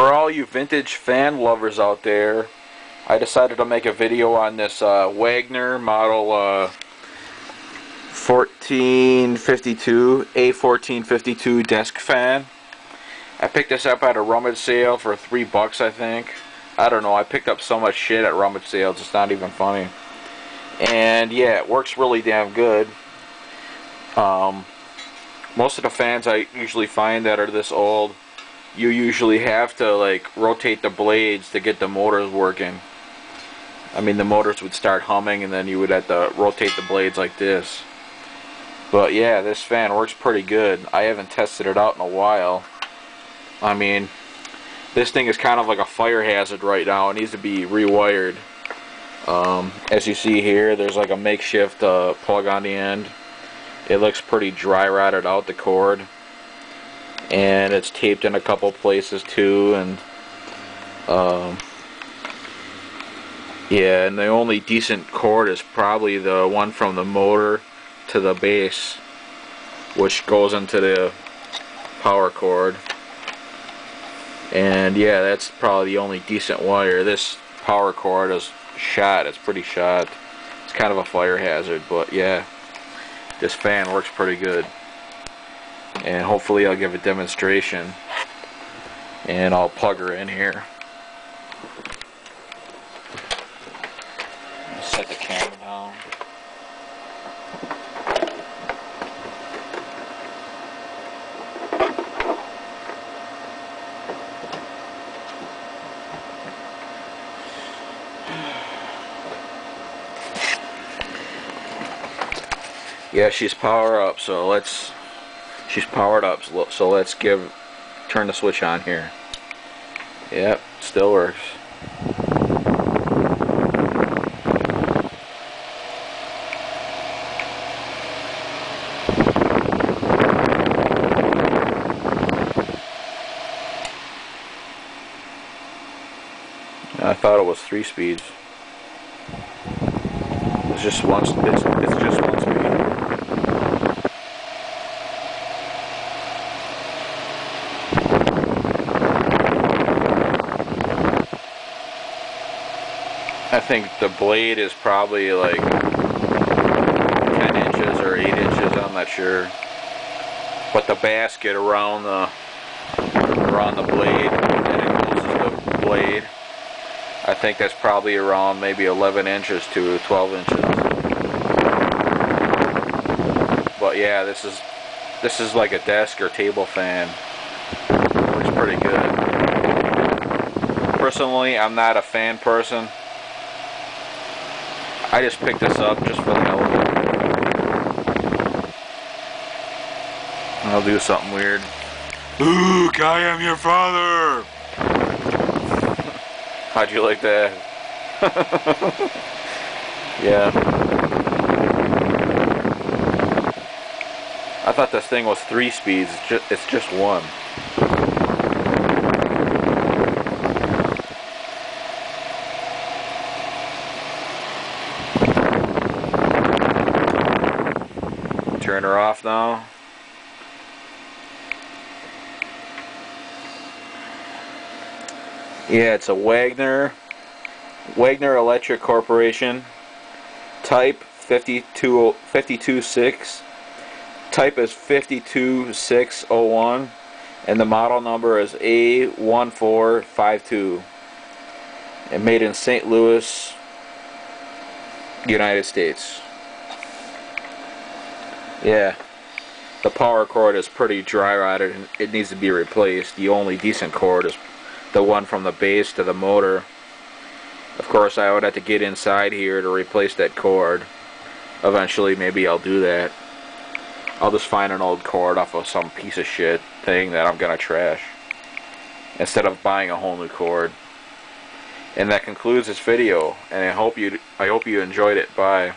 For all you vintage fan lovers out there, I decided to make a video on this Wagner model 1452, A1452 desk fan. I picked this up at a rummage sale for $3, I think. I don't know, I picked up so much shit at rummage sales, it's not even funny. And yeah, it works really damn good. Most of the fans I usually find that are this old, you usually have to like rotate the blades to get the motors working. I mean, the motors would start humming and then you would have to rotate the blades like this. But yeah, this fan works pretty good. I haven't tested it out in a while. I mean, this thing is kind of like a fire hazard right now. It needs to be rewired. As you see here, there's like a makeshift plug on the end. It looks pretty dry rotted out, the cord. And it's taped in a couple places too. And yeah, and the only decent cord is probably the one from the motor to the base, which goes into the power cord. And yeah, that's probably the only decent wire. This power cord is shot. It's pretty shot. It's kind of a fire hazard, but yeah, this fan works pretty good. And hopefully I'll give a demonstration and I'll plug her in here. Set the camera down. Yeah, she's powered up, so she's powered up, so let's turn the switch on here. Yep, still works. I thought it was 3 speeds. It's just one. It's just one speed. I think the blade is probably like 10 inches or 8 inches. I'm not sure. But the basket around the blade that encloses the blade, I think that's probably around maybe 11 inches to 12 inches. But yeah, this is like a desk or table fan. Works pretty good. Personally, I'm not a fan person. I just picked this up just for the hell of it. I'll do something weird. Luke, I am your father! How'd you like that? Yeah. I thought this thing was 3 speeds. It's just one. Turn her off now. Yeah, it's a Wagner Electric Corporation. Type 526. Type is 52601. And the model number is A1452. And made in St. Louis, United States. Yeah, the power cord is pretty dry rotted and it needs to be replaced. The only decent cord is the one from the base to the motor. Of course, I would have to get inside here to replace that cord. Eventually, maybe I'll do that. I'll just find an old cord off of some piece of shit thing that I'm gonna trash, instead of buying a whole new cord. And that concludes this video, and I hope you enjoyed it. Bye.